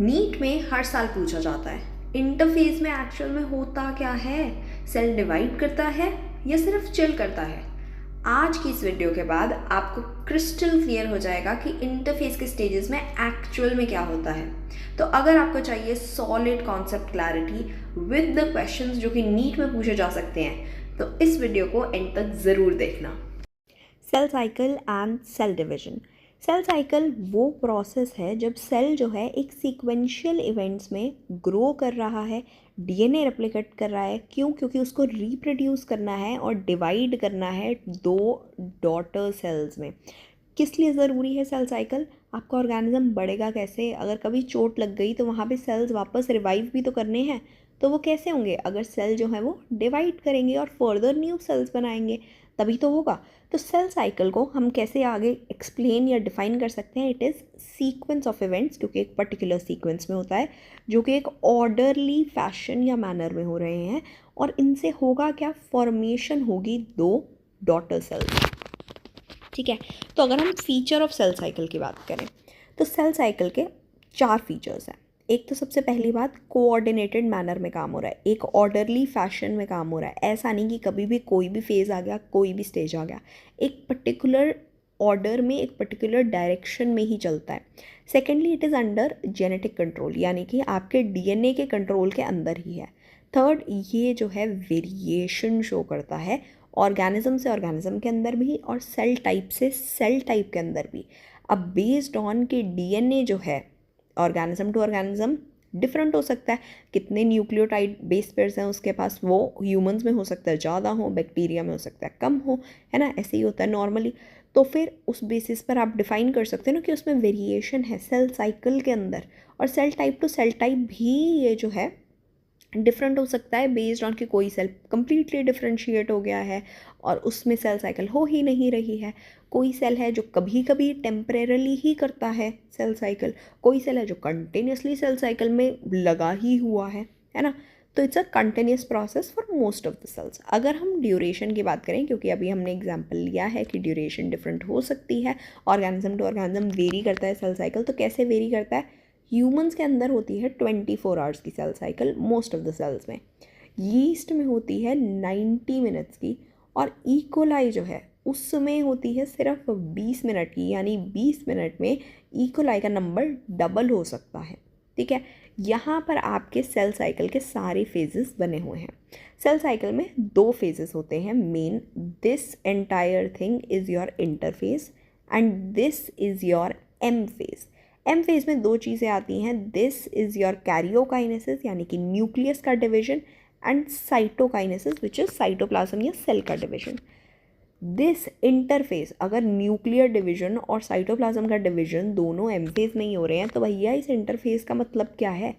NEET में हर साल पूछा जाता है, इंटरफेस में एक्चुअल में होता क्या है? सेल डिवाइड करता है या सिर्फ चिल करता है? आज की इस वीडियो के बाद आपको क्रिस्टल क्लियर हो जाएगा कि इंटरफेस के स्टेजेस में एक्चुअल में क्या होता है। तो अगर आपको चाहिए solid concept clarity with the questions जो कि नीट में पूछे जा सकते हैं, तो इस वीडियो को एंड तक ज़रूर देखना। Cell cycle and cell division. Cell cycle वो प्रोसेस है जब सेल जो है एक सीक्वेंशियल इवेंट्स में ग्रो कर रहा है, डीएनए रेप्लिकेट कर रहा है। क्यों? क्योंकि उसको रिप्रोड्यूस करना है और डिवाइड करना है दो डॉटर सेल्स में। किस लिए ज़रूरी है सेल साइकिल? आपका ऑर्गेनिज्म बढ़ेगा कैसे? अगर कभी चोट लग गई तो वहाँ पे सेल्स वापस रिवाइव भी तो करने हैं, तो वो कैसे होंगे? अगर सेल जो है वो डिवाइड करेंगे और फर्दर न्यू सेल्स बनाएंगे, तभी तो होगा। तो सेल साइकिल को हम कैसे आगे एक्सप्लेन या डिफाइन कर सकते हैं? It is sequence of events, क्योंकि एक पर्टिकुलर सीक्वेंस में होता है जो कि एक ऑर्डरली फैशन या मैनर में हो रहे हैं। और इनसे होगा क्या? फॉर्मेशन होगी दो डॉटर सेल्स। ठीक है, तो अगर हम फीचर ऑफ सेल साइकिल की बात करें तो सेल साइकिल के 4 फीचर्स हैं। एक तो सबसे पहली बात, कोऑर्डिनेटेड मैनर में काम हो रहा है, एक ऑर्डरली फैशन में काम हो रहा है। ऐसा नहीं कि कभी भी कोई भी फेज़ आ गया, कोई भी स्टेज आ गया, एक पर्टिकुलर ऑर्डर में, एक पर्टिकुलर डायरेक्शन में ही चलता है। Secondly, it is under genetic control, यानी कि आपके डीएनए के कंट्रोल के अंदर ही है। थर्ड, ये जो है वेरिएशन शो करता है ऑर्गेनिज्म से ऑर्गेनिज्म के अंदर भी और सेल टाइप से सेल टाइप के अंदर भी। अब बेस्ड ऑन के डीएनए जो है ऑर्गेनिज्म टू ऑर्गेनिज्म डिफरेंट हो सकता है। कितने न्यूक्लियोटाइड बेस पेयर्स हैं उसके पास, वो ह्यूमंस में हो सकता है ज़्यादा हो, बैक्टीरिया में हो सकता है कम हो, है ना? ऐसे ही होता है नॉर्मली। तो फिर उस बेसिस पर आप डिफाइन कर सकते हो ना कि उसमें वेरिएशन है सेल साइकिल के अंदर। और cell type two cell type भी ये जो है डिफरेंट हो सकता है बेस्ड ऑन कि कोई सेल कम्प्लीटली डिफ्रेंशिएट हो गया है और उसमें सेल साइकिल हो ही नहीं रही है। कोई सेल है जो कभी कभी टेम्परेरली ही करता है सेल साइकिल, कोई सेल है जो कंटिन्यूसली सेल साइकिल में लगा ही हुआ है ना? तो it's a continuous process for most of the cells. अगर हम ड्यूरेशन की बात करें, क्योंकि अभी हमने एग्जाम्पल लिया है कि ड्यूरेशन डिफरेंट हो सकती है, ऑर्गेनिज्म टू ऑर्गेनिज्म वेरी करता है सेल साइकिल, तो कैसे वेरी करता है? ह्यूमंस के अंदर होती है 24 आवर्स की cell cycle most of the cells में। यीस्ट में होती है 90 मिनट्स की, और इकोलाई जो है उसमें होती है सिर्फ 20 मिनट की, यानी 20 मिनट में इकोलाई का नंबर डबल हो सकता है। ठीक है, यहाँ पर आपके सेल साइकिल के सारे फेजेस बने हुए हैं। सेल साइकिल में 2 फेजेस होते हैं main. This entire thing is your interphase and this is your M phase. M phase में 2 चीज़ें आती हैं। दिस इज़ योर कैरियोकाइनेसिस, यानी कि न्यूक्लियस का division, and cytokinesis which is cytoplasm या सेल का डिवीजन। दिस इंटरफेस, अगर न्यूक्लियर डिवीजन और साइटोप्लाज्म का डिवीजन दोनों एम फेज में ही हो रहे हैं, तो भैया इस इंटरफेस का मतलब क्या है?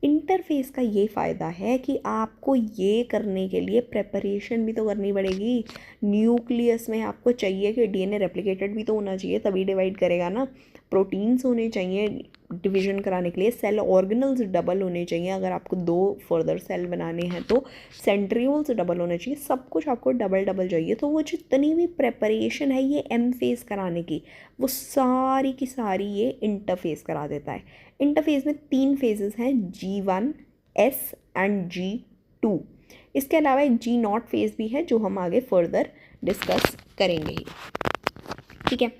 इंटरफेस का ये फ़ायदा है कि आपको ये करने के लिए प्रेपरेशन भी तो करनी पड़ेगी। न्यूक्लियस में आपको चाहिए कि डीएनए रेप्लिकेटेड भी तो होना चाहिए, तभी डिवाइड करेगा ना। प्रोटीन्स होने चाहिए डिवीजन कराने के लिए, सेल ऑर्गेनल्स डबल होने चाहिए, अगर आपको 2 फर्दर सेल बनाने हैं तो सेंट्रियोल्स डबल होने चाहिए, सब कुछ आपको डबल डबल चाहिए। तो वो जितनी भी प्रेपरेशन है ये एम फेज कराने की, वो सारी की सारी ये इंटरफेस करा देता है। इंटरफेस में 3 फेजेस हैं, G1, S एंड G2। इसके अलावा एक G0 फेज भी है जो हम आगे फर्दर डिस्कस करेंगे ही। ठीक है,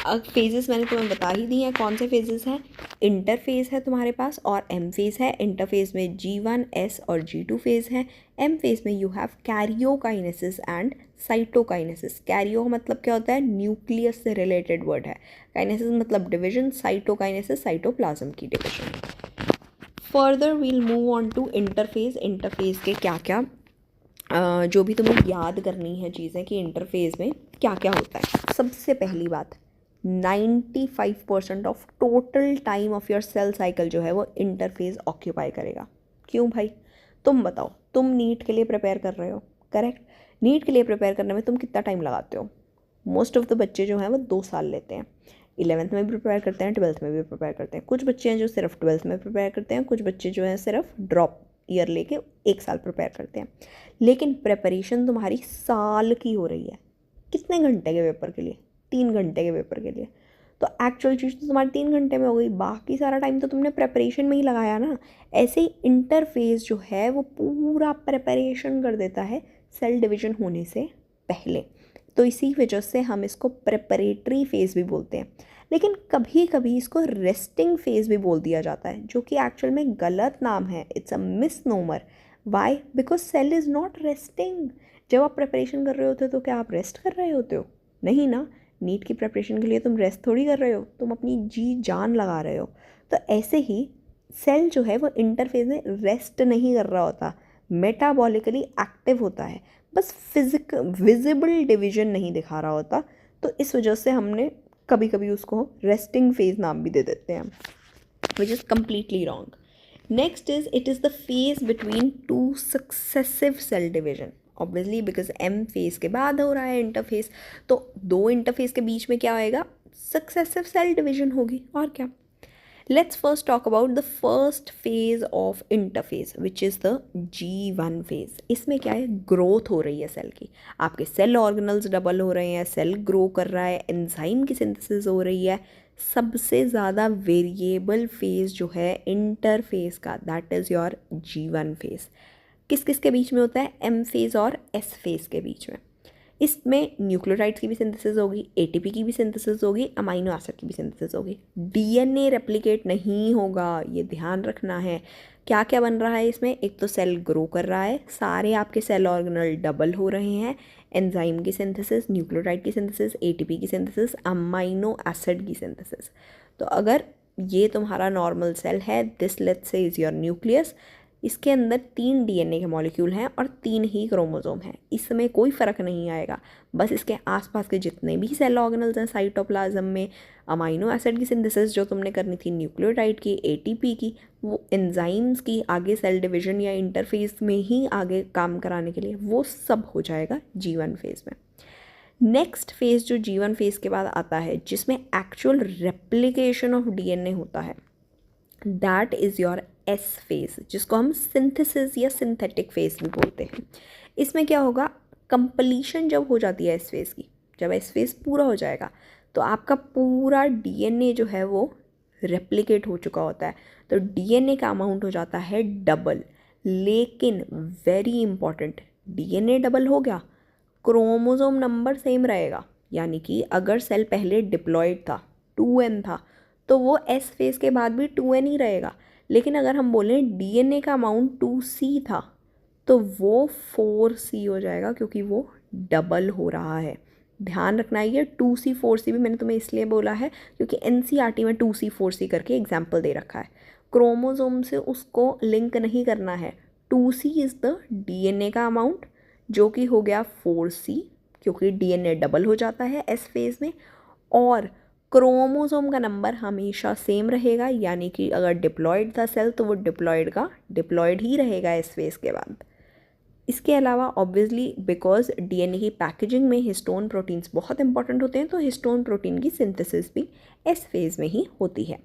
अब फेजेस मैंने तुम्हें बता ही दी हैं कौन से फेजेस हैं। इंटरफेज है तुम्हारे पास और एम फेज है। इंटरफेज में G1, S और G2 फेज है। एम फेज में you have karyokinesis and cytokinesis. Karyo मतलब क्या होता है? न्यूक्लियस से रिलेटेड वर्ड है। काइनेसिस मतलब डिवीजन, साइटोकाइनेसिस साइटोप्लाज्म की division. Further we'll move on to interphase. Interphase के क्या क्या जो भी तुम्हें याद करनी है चीज़ें कि इंटरफेज में क्या क्या होता है। सबसे पहली बात, 95% of total time of your cell cycle जो है वो इंटरफेज ऑक्यूपाई करेगा। क्यों भाई? तुम बताओ, तुम नीट के लिए प्रिपेयर कर रहे हो, करेक्ट? नीट के लिए प्रिपेयर करने में तुम कितना टाइम लगाते हो? मोस्ट ऑफ द बच्चे जो हैं वो 2 साल लेते हैं। 11th में भी प्रिपेयर करते हैं, 12th में भी प्रिपेयर करते हैं। कुछ बच्चे हैं जो सिर्फ 12th में प्रिपेयर करते हैं, कुछ बच्चे जो हैं सिर्फ ड्रॉप ईयर लेके 1 साल प्रिपेयर करते हैं। लेकिन प्रिपरेशन तुम्हारी साल की हो रही है। कितने घंटे के पेपर के लिए? 3 घंटे के पेपर के लिए। तो एक्चुअल चीज़ तो तुम्हारी 3 घंटे में हो गई, बाकी सारा टाइम तो तुमने प्रेपरेशन में ही लगाया ना। ऐसे ही इंटरफेस जो है वो पूरा प्रेपरेशन कर देता है सेल डिवीजन होने से पहले, तो इसी वजह से हम इसको प्रेपरेटरी फेज़ भी बोलते हैं। लेकिन कभी कभी इसको रेस्टिंग फेज़ भी बोल दिया जाता है, जो कि एक्चुअल में गलत नाम है। It's a misnomer. Why? Because cell is not resting. जब आप प्रिपरेशन कर रहे होते हो तो क्या आप रेस्ट कर रहे होते हो? नहीं ना। नीट की प्रिपरेशन के लिए तुम रेस्ट थोड़ी कर रहे हो, तुम अपनी जी जान लगा रहे हो। तो ऐसे ही सेल जो है वो इंटरफेज में रेस्ट नहीं कर रहा होता, मेटाबॉलिकली एक्टिव होता है, बस विजिबल डिवीजन नहीं दिखा रहा होता। तो इस वजह से हमने कभी कभी उसको रेस्टिंग फेज नाम भी दे देते हैं, which is completely wrong. Next is it is the phase between two successive cell division. Obviously because M phase के बाद हो रहा है इंटरफेस, तो दो इंटरफेस के बीच में क्या होएगा? सक्सेसिव सेल डिविजन होगी, और क्या। Let's first talk about the first phase of interphase, which is the G1 phase. इसमें क्या है? ग्रोथ हो रही है सेल की, आपके सेल ऑर्गेनल्स डबल हो रहे हैं, सेल ग्रो कर रहा है, एंजाइम की सिंथेसिस हो रही है। सबसे ज़्यादा वेरिएबल फेज जो है इंटरफेज का, that is your G1 phase. किस किस के बीच में होता है? एम फेज और एस फेज के बीच में। इसमें न्यूक्लियोटाइड्स की भी सिंथेसिस होगी, एटीपी की भी सिंथेसिस होगी, अमाइनो एसिड की भी सिंथेसिस होगी। डीएनए रेप्लिकेट नहीं होगा, ये ध्यान रखना है। क्या क्या बन रहा है इसमें? एक तो सेल ग्रो कर रहा है, सारे आपके सेल ऑर्गेनल डबल हो रहे हैं, एंजाइम की सिंथेसिस, न्यूक्लियोटाइड की सिंथेसिस, एटीपी की सिंथेसिस, अमाइनो एसिड की सिंथेसिस। तो अगर ये तुम्हारा नॉर्मल सेल है, this let's say is your nucleus, इसके अंदर 3 डीएनए के मॉलिक्यूल हैं और 3 ही क्रोमोसोम हैं, इसमें कोई फ़र्क नहीं आएगा। बस इसके आसपास के जितने भी सेल ऑर्गेनल्स हैं साइटोप्लाज्म में, अमाइनो एसिड की सिंथेसिस जो तुमने करनी थी न्यूक्लियोटाइड की, एटीपी की, वो एंजाइम्स की आगे सेल डिवीजन या इंटरफेस में ही आगे काम कराने के लिए, वो सब हो जाएगा G1 फेज़ में। नेक्स्ट फेज़ जो G1 फेज़ के बाद आता है, जिसमें एक्चुअल रेप्लिकेशन ऑफ डीएनए होता है, that is your S phase, जिसको हम सिंथेसिस या सिंथेटिक फेज़ भी बोलते हैं। इसमें क्या होगा? कंप्लीशन जब हो जाती है एस फेज़ की, जब एस फेज़ पूरा हो जाएगा तो आपका पूरा डीएनए जो है वो रेप्लिकेट हो चुका होता है, तो डीएनए का अमाउंट हो जाता है डबल। लेकिन वेरी इंपॉर्टेंट, डीएनए डबल हो गया, क्रोमोसोम नंबर सेम रहेगा। यानी कि अगर सेल पहले डिप्लॉयड था, 2n था, तो वो एस फेज़ के बाद भी 2n ही रहेगा। लेकिन अगर हम बोलें डीएनए का अमाउंट 2c था, तो वो 4c हो जाएगा, क्योंकि वो डबल हो रहा है। ध्यान रखना, ये 2c 4c भी मैंने तुम्हें इसलिए बोला है क्योंकि एनसीईआरटी में 2c 4c करके एग्जाम्पल दे रखा है। क्रोमोसोम से उसको लिंक नहीं करना है। 2c इज़ द डीएनए का अमाउंट, जो कि हो गया 4c, क्योंकि डीएनए डबल हो जाता है एस फेज़ में, और क्रोमोसोम का नंबर हमेशा सेम रहेगा। यानी कि अगर डिप्लॉयड था सेल, तो वो डिप्लॉयड का डिप्लॉयड ही रहेगा एस फेज़ के बाद। इसके अलावा ऑब्वियसली बिकॉज डीएनए की पैकेजिंग में हिस्टोन प्रोटीन्स बहुत इंपॉर्टेंट होते हैं, तो हिस्टोन प्रोटीन की सिंथेसिस भी एस फेज़ में ही होती है।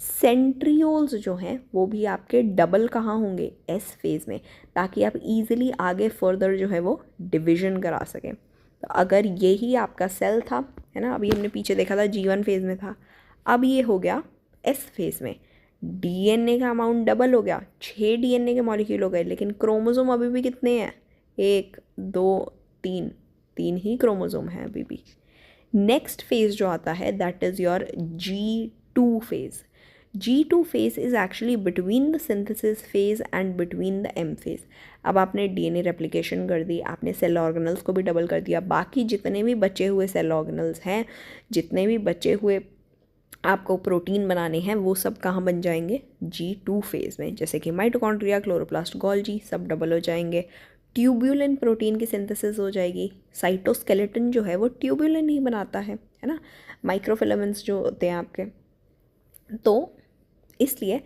सेंट्रियोल्स जो हैं वो भी आपके डबल कहाँ होंगे? एस फेज़ में, ताकि आप इजीली आगे फर्दर जो है वो डिवीजन करा सकें। तो अगर यही आपका सेल था, है ना, अभी हमने पीछे देखा था G1 फेज़ में था, अब ये हो गया एस फेज़ में, डीएनए का अमाउंट डबल हो गया, 6 डीएनए के मॉलिक्यूल हो गए, लेकिन क्रोमोसोम अभी भी कितने हैं? 1 2 3, 3 ही क्रोमोसोम हैं अभी भी। नेक्स्ट फेज़ जो आता है that is your G2 phase. G2 phase is actually between the synthesis phase and between the M phase। अब आपने डीएनए रेप्लिकेशन कर दी, आपने सेल ऑर्गेनल्स को भी डबल कर दिया, बाकी जितने भी बचे हुए सेल ऑर्गेनल्स हैं, जितने भी बचे हुए आपको प्रोटीन बनाने हैं, वो सब कहाँ बन जाएंगे? G2 फेज़ में। जैसे कि माइटोकॉन्ड्रिया, क्लोरोप्लास्ट, गोल्जी, सब डबल हो जाएंगे। ट्यूब्यूलिन प्रोटीन की सिंथेसिस हो जाएगी। साइटोस्केलेटन जो है वो ट्यूब्यूलिन ही बनाता है ना, माइक्रोफिलामेंट्स जो होते हैं आपके। तो इसलिए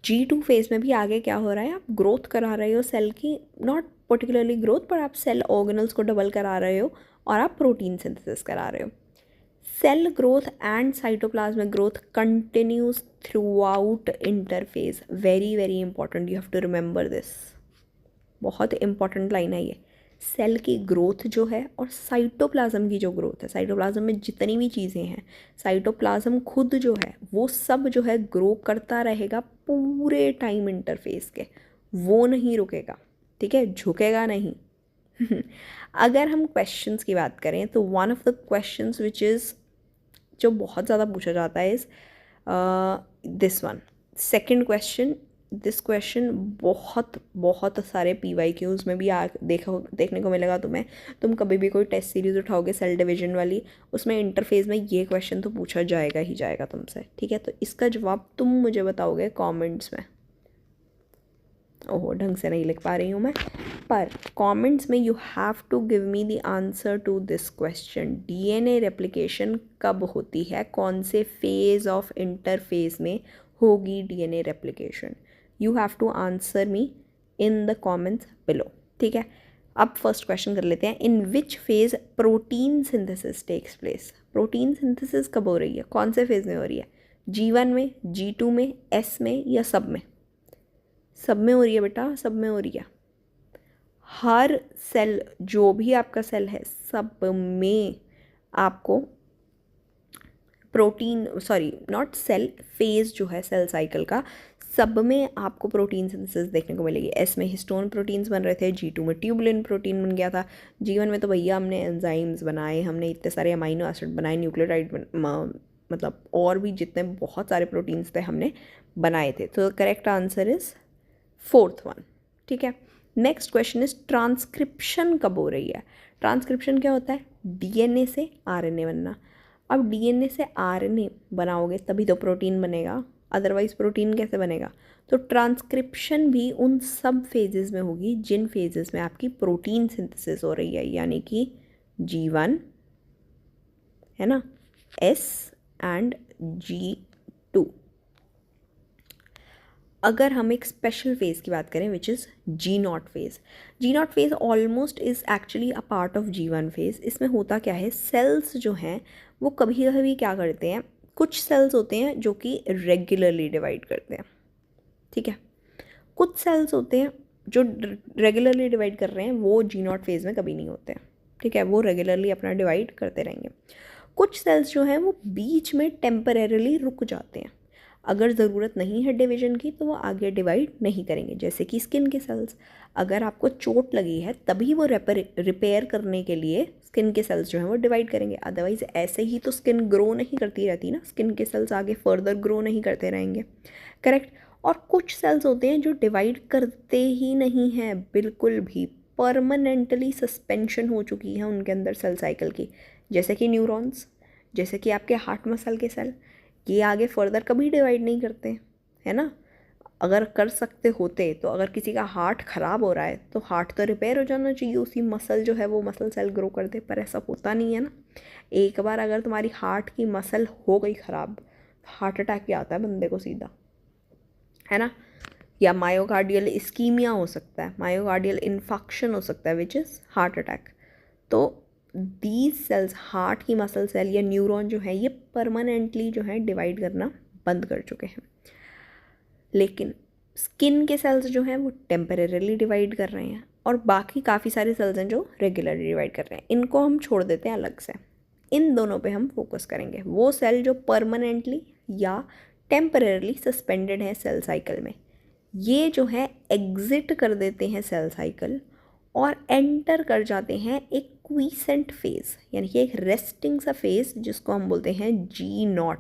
G2 फेज़ में भी आगे क्या हो रहा है? आप ग्रोथ करा रहे हो सेल की, नॉट पर्टिकुलरली ग्रोथ, पर आप सेल ऑर्गेनल्स को डबल करा रहे हो और आप प्रोटीन सिंथेसिस करा रहे हो। Cell growth and cytoplasmic growth continues throughout interphase. Very very important, you have to remember this. बहुत इंपॉर्टेंट लाइन है ये। सेल की ग्रोथ जो है और साइटोप्लाज्म की जो ग्रोथ है, साइटोप्लाज्म में जितनी भी चीज़ें हैं, साइटोप्लाज्म खुद जो है वो सब जो है ग्रो करता रहेगा पूरे टाइम इंटरफेस के, वो नहीं रुकेगा, ठीक है, झुकेगा नहीं। अगर हम क्वेश्चंस की बात करें तो one of the questions which is जो बहुत ज़्यादा पूछा जाता है is this one, second question. This question बहुत बहुत सारे PYQs में भी देखने को मिलेगा तुम्हें। तुम कभी भी कोई टेस्ट सीरीज उठाओगे सेल डिवीजन वाली, उसमें इंटरफेस में ये क्वेश्चन तो पूछा जाएगा ही जाएगा तुमसे, ठीक है। तो इसका जवाब तुम मुझे बताओगे कमेंट्स में। ओहो, ढंग से नहीं लिख पा रही हूँ मैं, पर कमेंट्स में you have to give me the answer to this question. DNA replication कब होती है, कौन से फेज ऑफ इंटरफेस में होगी DNA replication? You have to answer me in the comments below, ठीक है। अब फर्स्ट क्वेश्चन कर लेते हैं। In which phase protein synthesis takes place? Protein synthesis कब हो रही है, कौन से फेज में हो रही है? G1 में, G2 में, S में या सब में? सब में हो रही है बेटा, सब में हो रही है। हर सेल, जो भी आपका सेल है, सब में आपको protein, sorry not cell, phase जो है सेल साइकिल का, सब में आपको प्रोटीन सिंथेसिस देखने को मिलेगी। S में हिस्टोन प्रोटीन्स बन रहे थे, G2 में ट्यूबुलिन प्रोटीन बन गया था, G1 में तो भैया हमने एंजाइम्स बनाए, हमने इतने सारे अमाइनो एसिड बनाए, न्यूक्लियोटाइड मतलब और भी जितने बहुत सारे प्रोटीन्स थे हमने बनाए थे। तो correct answer is fourth one, ठीक है। नेक्स्ट क्वेश्चन इज ट्रांसक्रिप्शन कब हो रही है? ट्रांसक्रिप्शन क्या होता है? DNA से RNA बनना। अब DNA से RNA बनाओगे तभी तो प्रोटीन बनेगा, अदरवाइज प्रोटीन कैसे बनेगा? तो ट्रांसक्रिप्शन भी उन सब फेजेस में होगी जिन फेजेस में आपकी प्रोटीन सिंथेसिस हो रही है, यानी कि G1 है ना, S एंड G2। अगर हम एक स्पेशल फेज़ की बात करें which is G0 phase, G0 phase almost is actually a part of G1 phase. इसमें होता क्या है, सेल्स जो हैं वो कभी कभी क्या करते हैं, कुछ सेल्स होते हैं जो कि रेगुलरली डिवाइड करते हैं, ठीक है। कुछ सेल्स होते हैं जो रेगुलरली डिवाइड कर रहे हैं, वो G0 फेज़ में कभी नहीं होते हैं, ठीक है, वो रेगुलरली अपना डिवाइड करते रहेंगे। कुछ सेल्स जो हैं वो बीच में टेम्परेरली रुक जाते हैं, अगर ज़रूरत नहीं है डिवीजन की तो वो आगे डिवाइड नहीं करेंगे। जैसे कि स्किन के सेल्स, अगर आपको चोट लगी है तभी वो रिपेयर करने के लिए स्किन के सेल्स जो हैं वो डिवाइड करेंगे, अदरवाइज़ ऐसे ही तो स्किन ग्रो नहीं करती रहती ना, स्किन के सेल्स आगे फर्दर ग्रो नहीं करते रहेंगे, करेक्ट। और कुछ सेल्स होते हैं जो डिवाइड करते ही नहीं हैं बिल्कुल भी, परमानेंटली सस्पेंशन हो चुकी है उनके अंदर सेल साइकिल की, जैसे कि न्यूरॉन्स, जैसे कि आपके हार्ट मसल के सेल, ये आगे फर्दर कभी डिवाइड नहीं करते, है ना। अगर कर सकते होते तो अगर किसी का हार्ट ख़राब हो रहा है तो हार्ट तो रिपेयर हो जाना चाहिए, उसी मसल जो है वो मसल सेल ग्रो कर दे, पर ऐसा होता नहीं है ना। एक बार अगर तुम्हारी हार्ट की मसल हो गई ख़राब, हार्ट अटैक भी आता है बंदे को सीधा, है ना, या मायोकार्डियल इस्कीमिया हो सकता है, मायोकार्डियल इन्फेक्शन हो सकता है विच इज़ हार्ट अटैक। तो दीज सेल्स, हार्ट की मसल सेल या न्यूरॉन जो है ये परमानेंटली जो है डिवाइड करना बंद कर चुके हैं, लेकिन स्किन के सेल्स जो हैं वो टेम्परेरली डिवाइड कर रहे हैं, और बाकी काफ़ी सारे सेल्स हैं जो रेगुलरली डिवाइड कर रहे हैं, इनको हम छोड़ देते हैं अलग से। इन दोनों पे हम फोकस करेंगे, वो सेल जो परमानेंटली या टेम्परेरली सस्पेंडेड है सेल साइकिल में, ये जो है एग्जिट कर देते हैं सेल साइकिल और एंटर कर जाते हैं एक क्वीसेंट फेज़, यानी कि एक रेस्टिंग सा फेज़ जिसको हम बोलते हैं G0,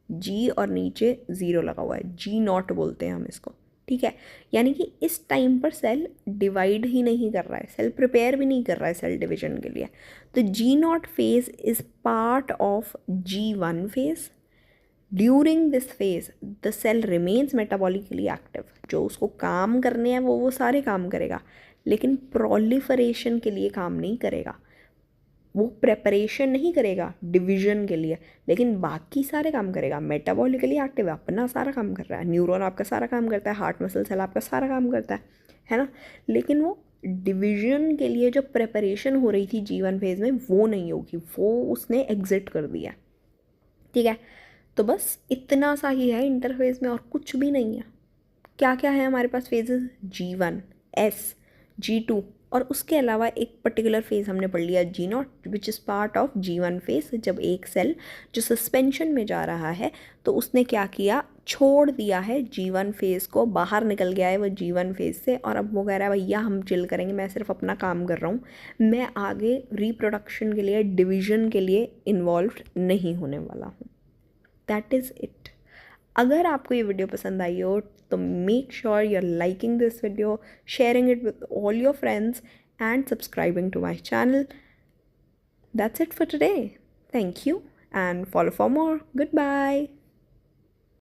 G और नीचे 0 लगा हुआ है, G0 बोलते हैं हम इसको, ठीक है। यानी कि इस टाइम पर सेल डिवाइड ही नहीं कर रहा है, सेल प्रिपेयर भी नहीं कर रहा है सेल डिवीजन के लिए। तो G0 phase is part of G1 phase. During this phase the cell remains metabolically active, जो उसको काम करने हैं वो सारे काम करेगा, लेकिन प्रोलिफरेशन के लिए काम नहीं करेगा, वो प्रेपरेशन नहीं करेगा डिवीजन के लिए, लेकिन बाकी सारे काम करेगा। मेटाबॉलिकली एक्टिव है, अपना सारा काम कर रहा है, न्यूरॉन आपका सारा काम करता है, हार्ट मसल सेल आपका सारा काम करता है ना, लेकिन वो डिवीजन के लिए जो प्रेपरेशन हो रही थी G1 फेज़ में वो नहीं होगी, वो उसने एग्जिट कर दिया, ठीक है। तो बस इतना सा ही है इंटरफेस में और कुछ भी नहीं है। क्या क्या है हमारे पास फेजेस? G1, S, G2, और उसके अलावा एक पर्टिकुलर फेज़ हमने पढ़ लिया G0 which is part of G1 phase, जब एक सेल जो सस्पेंशन में जा रहा है तो उसने क्या किया, छोड़ दिया है G1 फेज़ को, बाहर निकल गया है वो G1 फेज़ से, और अब वो कह रहा है भैया हम चिल करेंगे, मैं सिर्फ अपना काम कर रहा हूँ, मैं आगे रिप्रोडक्शन के लिए, डिवीजन के लिए इन्वॉल्व नहीं होने वाला हूँ। That is it. अगर आपको ये वीडियो पसंद आई हो तो make sure you are liking this video, sharing it with all your friends and subscribing to my channel. That's it for today. Thank you and follow for more. Goodbye.